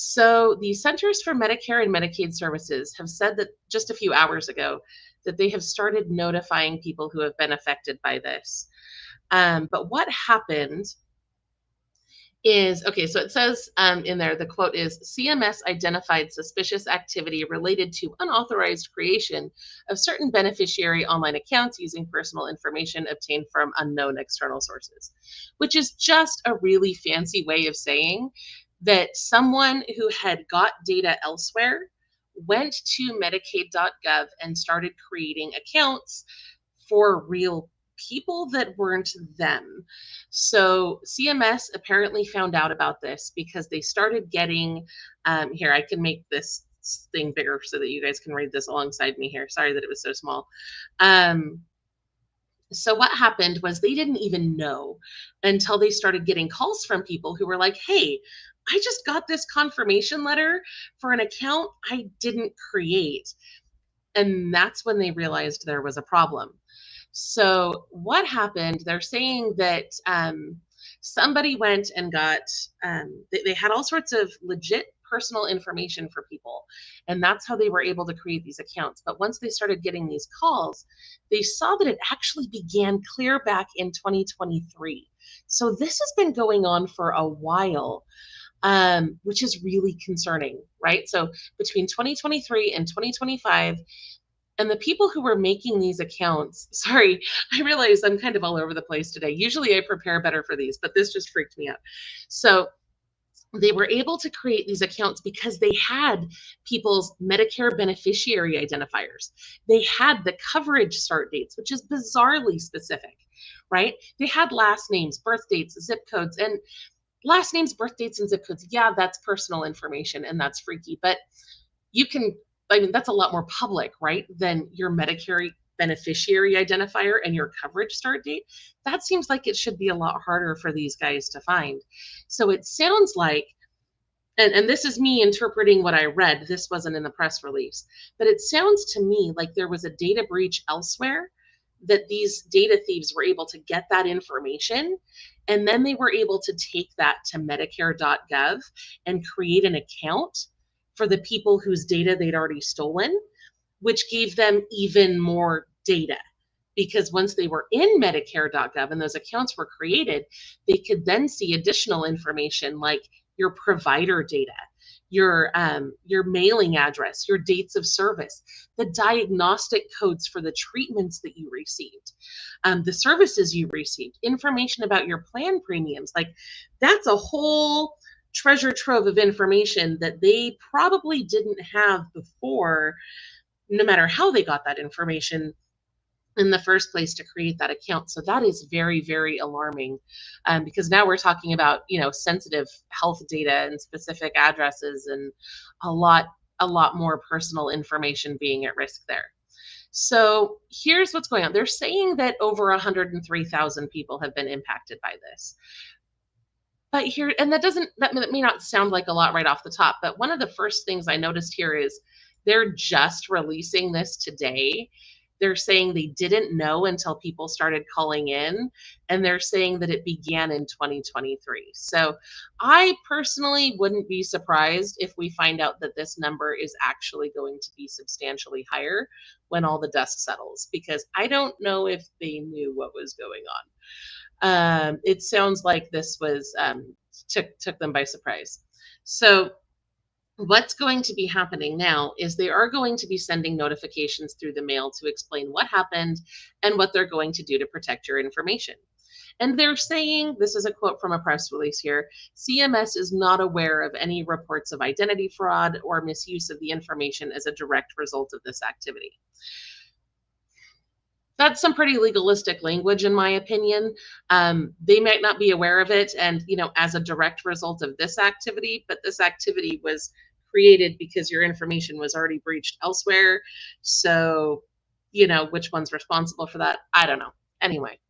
So the Centers for Medicare and Medicaid Services have said that just a few hours ago that they have started notifying people who have been affected by this. But what happened is okay, so it says in there, the quote is CMS identified suspicious activity related to unauthorized creation of certain beneficiary online accounts using personal information obtained from unknown external sources, which is just a really fancy way of saying that someone who had got data elsewhere went to Medicaid.gov and started creating accounts for real people that weren't them. So CMS apparently found out about this because they started getting, here, I can make this thing bigger so that you guys can read this alongside me here. Sorry that it was so small. So what happened was they didn't even know until they started getting calls from people who were like, hey, I just got this confirmation letter for an account I didn't create. And that's when they realized there was a problem. So what happened? They're saying that somebody went and got, they had all sorts of legit personal information for people. And that's how they were able to create these accounts. But once they started getting these calls, they saw that it actually began clear back in 2023. So this has been going on for a while, which is really concerning, right? So between 2023 and 2025, and the people who were making these accounts, sorry, I realize I'm kind of all over the place today. Usually I prepare better for these, but this just freaked me out. So they were able to create these accounts because they had people's Medicare beneficiary identifiers. They had the coverage start dates, which is bizarrely specific, right? They had last names, birth dates, zip codes, and last names, birth dates, and zip codes. Yeah, that's personal information and that's freaky, but you can, I mean, that's a lot more public, right, than your Medicare beneficiary identifier and your coverage start date. That seems like it should be a lot harder for these guys to find. So it sounds like, and this is me interpreting what I read, this wasn't in the press release, but it sounds to me like there was a data breach elsewhere, that these data thieves were able to get that information, and then they were able to take that to Medicare.gov and create an account for the people whose data they'd already stolen, which gave them even more data. Because once they were in Medicare.gov and those accounts were created, they could then see additional information like your provider data, your mailing address, your dates of service, the diagnostic codes for the treatments that you received, the services you received, information about your plan premiums. Like, that's a whole treasure trove of information that they probably didn't have before, no matter how they got that information in the first place to create that account. So that is very, very alarming, because now we're talking about, sensitive health data and specific addresses and a lot more personal information being at risk there. So here's what's going on. They're saying that over 103,000 people have been impacted by this. But here, and that may not sound like a lot right off the top, but one of the first things I noticed here is they're just releasing this today. They're saying they didn't know until people started calling in, and they're saying that it began in 2023. So I personally wouldn't be surprised if we find out that this number is actually going to be substantially higher when all the dust settles, because I don't know if they knew what was going on. It sounds like this was took them by surprise. So what's going to be happening now is they are going to be sending notifications through the mail to explain what happened and what they're going to do to protect your information. And they're saying, this is a quote from a press release here, CMS is not aware of any reports of identity fraud or misuse of the information as a direct result of this activity. That's some pretty legalistic language, in my opinion. They might not be aware of it, and as a direct result of this activity, but this activity was created because your information was already breached elsewhere. So, which one's responsible for that? I don't know. Anyway,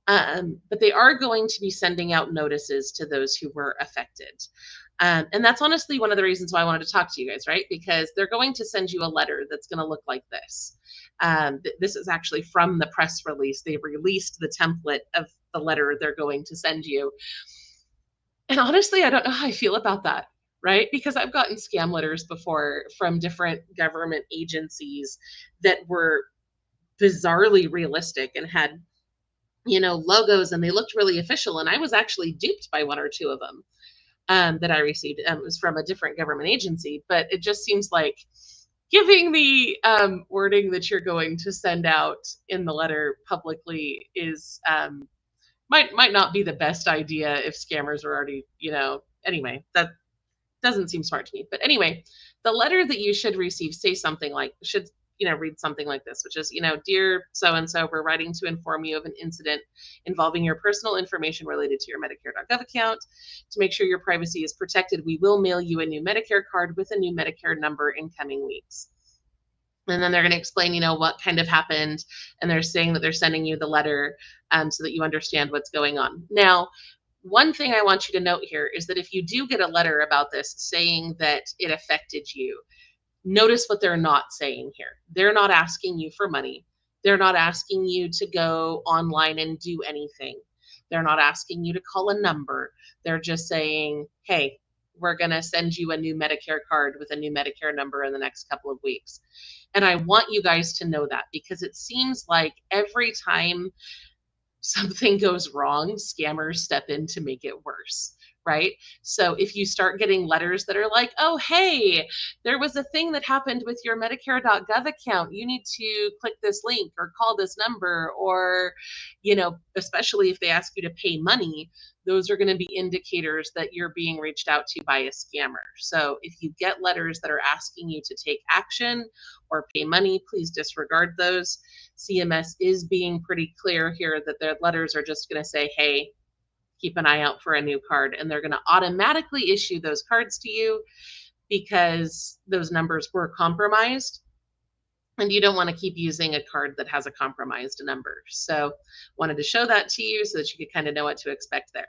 but they are going to be sending out notices to those who were affected. And that's honestly one of the reasons why I wanted to talk to you guys, right? Because they're going to send you a letter that's going to look like this. This is actually from the press release. They released the template of the letter they're going to send you. And honestly, I don't know how I feel about that. right? Because I've gotten scam letters before from different government agencies that were bizarrely realistic and had, logos, and they looked really official. And I was actually duped by one or two of them that I received. It was from a different government agency, but it just seems like giving the wording that you're going to send out in the letter publicly is might not be the best idea if scammers are already, anyway, that doesn't seem smart to me. But anyway, the letter that you should receive should read something like this, which is, dear so and so, we're writing to inform you of an incident involving your personal information related to your Medicare.gov account. To make sure your privacy is protected, we will mail you a new Medicare card with a new Medicare number in coming weeks. And then they're going to explain, what kind of happened. And they're saying that they're sending you the letter so that you understand what's going on. Now, one thing I want you to note here is that if you do get a letter about this saying that it affected you, notice what they're not saying here. They're not asking you for money. They're not asking you to go online and do anything. They're not asking you to call a number. They're just saying, hey, we're going to send you a new Medicare card with a new Medicare number in the next couple of weeks. And I want you guys to know that, because it seems like every time something goes wrong, scammers step in to make it worse, right? So if you start getting letters that are like, oh, hey, there was a thing that happened with your Medicare.gov account, you need to click this link or call this number, or, especially if they ask you to pay money, those are going to be indicators that you're being reached out to by a scammer. So if you get letters that are asking you to take action or pay money, please disregard those. CMS is being pretty clear here that their letters are just going to say, hey, keep an eye out for a new card. And they're going to automatically issue those cards to you because those numbers were compromised. And you don't want to keep using a card that has a compromised number. So wanted to show that to you so that you could kind of know what to expect there.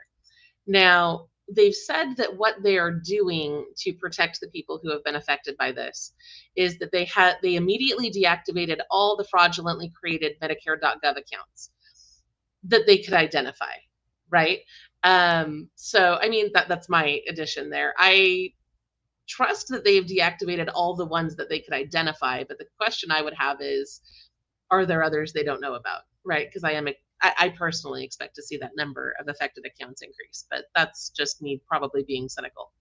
Now, they've said that what they are doing to protect the people who have been affected by this is that they immediately deactivated all the fraudulently created Medicare.gov accounts that they could identify, right? So, I mean, that's my addition there. I trust that they've deactivated all the ones that they could identify, but the question I would have is, are there others they don't know about, right? Because I personally expect to see that number of affected accounts increase, but that's just me probably being cynical.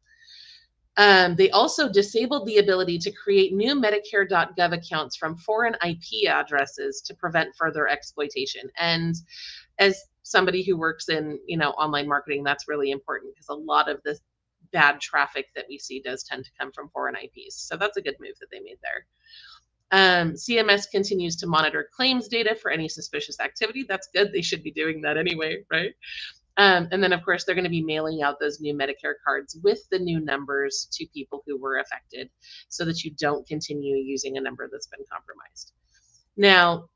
They also disabled the ability to create new Medicare.gov accounts from foreign IP addresses to prevent further exploitation. And as somebody who works in, online marketing, that's really important, because a lot of the bad traffic that we see does tend to come from foreign IPs. So that's a good move that they made there. CMS continues to monitor claims data for any suspicious activity. That's good. They should be doing that anyway, right? And then, of course, they're going to be mailing out those new Medicare cards with the new numbers to people who were affected so that you don't continue using a number that's been compromised. Now,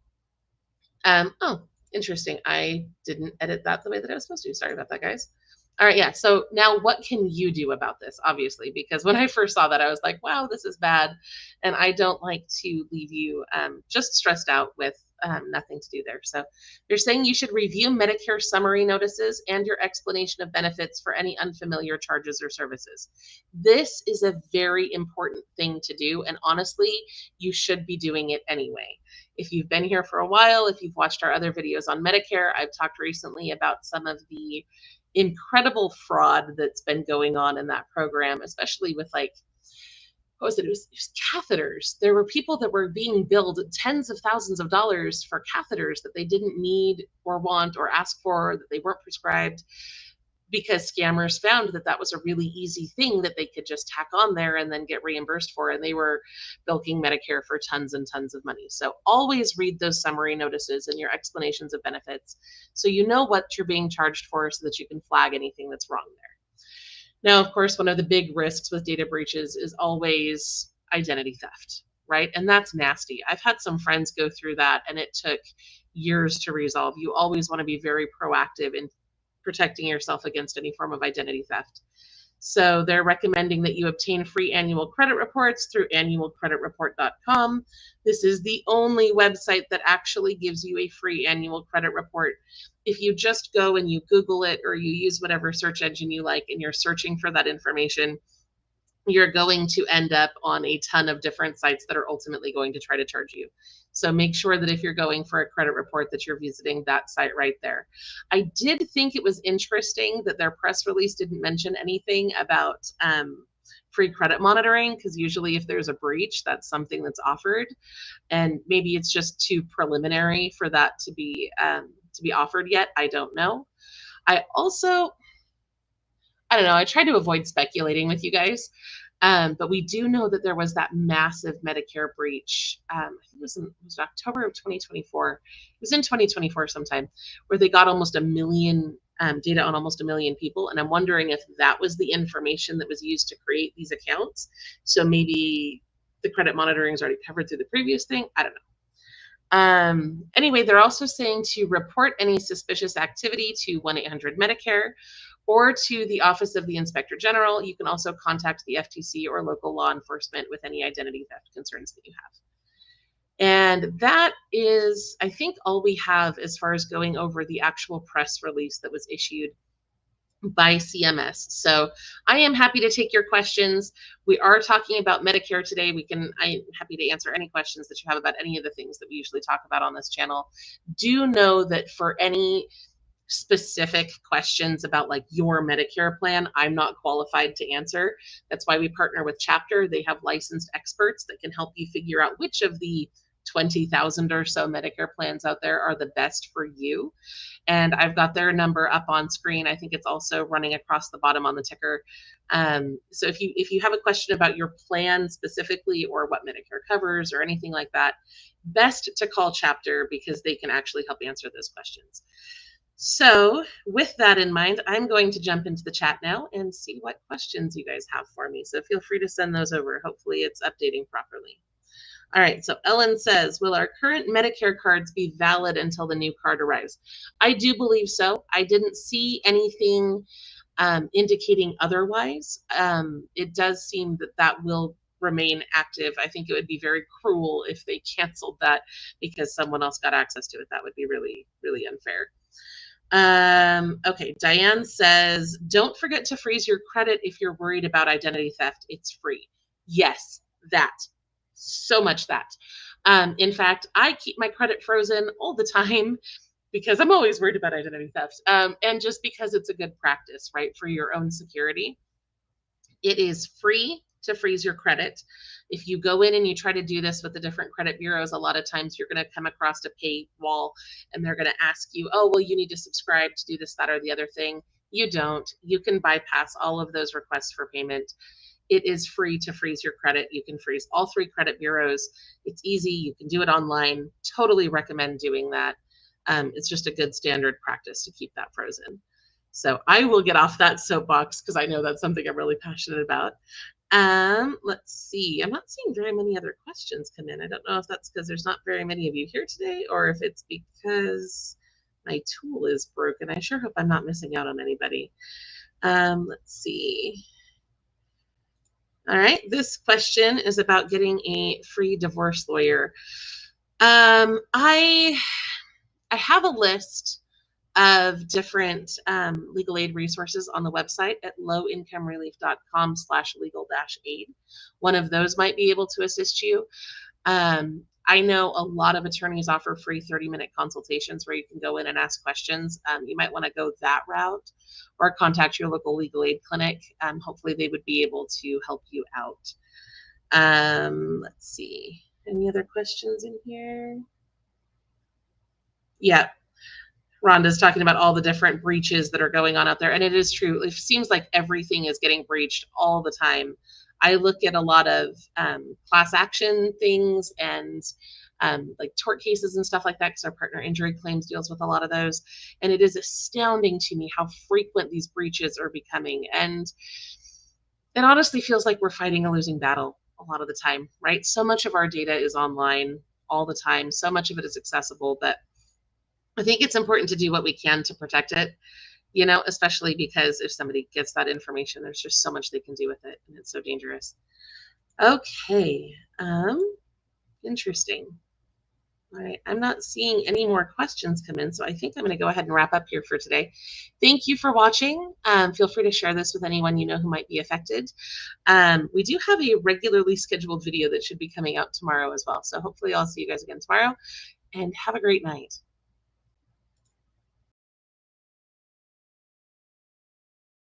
oh, interesting. I didn't edit that the way that I was supposed to. Sorry about that, guys. All right, yeah. So now what can you do about this, obviously? Because when I first saw that, I was like, wow, this is bad. And I don't like to leave you just stressed out with nothing to do there. So they're saying you should review Medicare summary notices and your explanation of benefits for any unfamiliar charges or services. This is a very important thing to do. And honestly, you should be doing it anyway. If you've been here for a while, if you've watched our other videos on Medicare, I've talked recently about some of the incredible fraud that's been going on in that program, especially with what was it? It was catheters. There were people that were being billed tens of thousands of dollars for catheters that they didn't need or want or ask for, that they weren't prescribed, because scammers found that that was a really easy thing that they could just tack on there and then get reimbursed for, and they were bilking Medicare for tons and tons of money. So always read those summary notices and your explanations of benefits so you know what you're being charged for, so that you can flag anything that's wrong there. Now, of course, one of the big risks with data breaches is always identity theft, right? And that's nasty. I've had some friends go through that, and it took years to resolve. You always want to be very proactive in protecting yourself against any form of identity theft. So they're recommending that you obtain free annual credit reports through annualcreditreport.com. This is the only website that actually gives you a free annual credit report. If you just go and you Google it, or you use whatever search engine you like and you're searching for that information, you're going to end up on a ton of different sites that are ultimately going to try to charge you. So make sure that if you're going for a credit report that you're visiting that site right there. I did think it was interesting that their press release didn't mention anything about free credit monitoring, because usually if there's a breach, that's something that's offered, and maybe it's just too preliminary for that to be offered yet. I don't know. I also, I don't know, I try to avoid speculating with you guys, but we do know that there was that massive Medicare breach. I think it was October of 2024. It was in 2024 sometime, where they got almost a million data on almost a million people. And I'm wondering if that was the information that was used to create these accounts. So maybe the credit monitoring is already covered through the previous thing. I don't know. Anyway, they're also saying to report any suspicious activity to 1-800-Medicare or to the Office of the Inspector General. You can also contact the FTC or local law enforcement with any identity theft concerns that you have. And that is, I think, all we have as far as going over the actual press release that was issued by CMS. So I am happy to take your questions. We are talking about Medicare today. I'm happy to answer any questions that you have about any of the things that we usually talk about on this channel. Do know that for any specific questions about like your Medicare plan, I'm not qualified to answer. That's why we partner with Chapter. They have licensed experts that can help you figure out which of the 20,000 or so Medicare plans out there are the best for you. And I've got their number up on screen. I think it's also running across the bottom on the ticker. So if you have a question about your plan specifically, or what Medicare covers or anything like that, best to call Chapter, because they can actually help answer those questions. So with that in mind, I'm going to jump into the chat now and see what questions you guys have for me. So feel free to send those over. Hopefully it's updating properly. All right, so Ellen says, will our current Medicare cards be valid until the new card arrives? I do believe so. I didn't see anything indicating otherwise. It does seem that that will remain active. I think it would be very cruel if they canceled that because someone else got access to it. That would be really, really unfair. Okay, Diane says, don't forget to freeze your credit if you're worried about identity theft. It's free. Yes, that. So much that. In fact, I keep my credit frozen all the time because I'm always worried about identity theft. And just because it's a good practice, right, for your own security. It is free to freeze your credit. If you go in and you try to do this with the different credit bureaus, a lot of times you're going to come across a paywall and they're going to ask you, oh, well, you need to subscribe to do this, that, or the other thing. You don't. You can bypass all of those requests for payment. It is free to freeze your credit. You can freeze all 3 credit bureaus. It's easy. You can do it online. Totally recommend doing that. It's just a good standard practice to keep that frozen. So I will get off that soapbox because I know that's something I'm really passionate about. Let's see. I'm not seeing very many other questions come in. I don't know if that's because there's not very many of you here today, or if it's because my tool is broken. I sure hope I'm not missing out on anybody. Let's see. All right, this question is about getting a free divorce lawyer. I have a list of different legal aid resources on the website at lowincomerelief.com/legal-aid. One of those might be able to assist you. I know a lot of attorneys offer free 30-minute consultations where you can go in and ask questions. You might want to go that route or contact your local legal aid clinic. Hopefully they would be able to help you out. Let's see. Any other questions in here? Yeah. Rhonda's talking about all the different breaches that are going on out there. And it is true. It seems like everything is getting breached all the time. I look at a lot of class action things and like tort cases and stuff like that, because our partner injury claims deals with a lot of those. And it is astounding to me how frequent these breaches are becoming. And it honestly feels like we're fighting a losing battle a lot of the time, right? So much of our data is online all the time. So much of it is accessible, but I think it's important to do what we can to protect it, you know, especially because if somebody gets that information, there's just so much they can do with it, and it's so dangerous. Okay, interesting. All right, I'm not seeing any more questions come in, so I think I'm going to go ahead and wrap up here for today. Thank you for watching. Feel free to share this with anyone you know who might be affected. We do have a regularly scheduled video that should be coming out tomorrow as well, so hopefully I'll see you guys again tomorrow, and have a great night.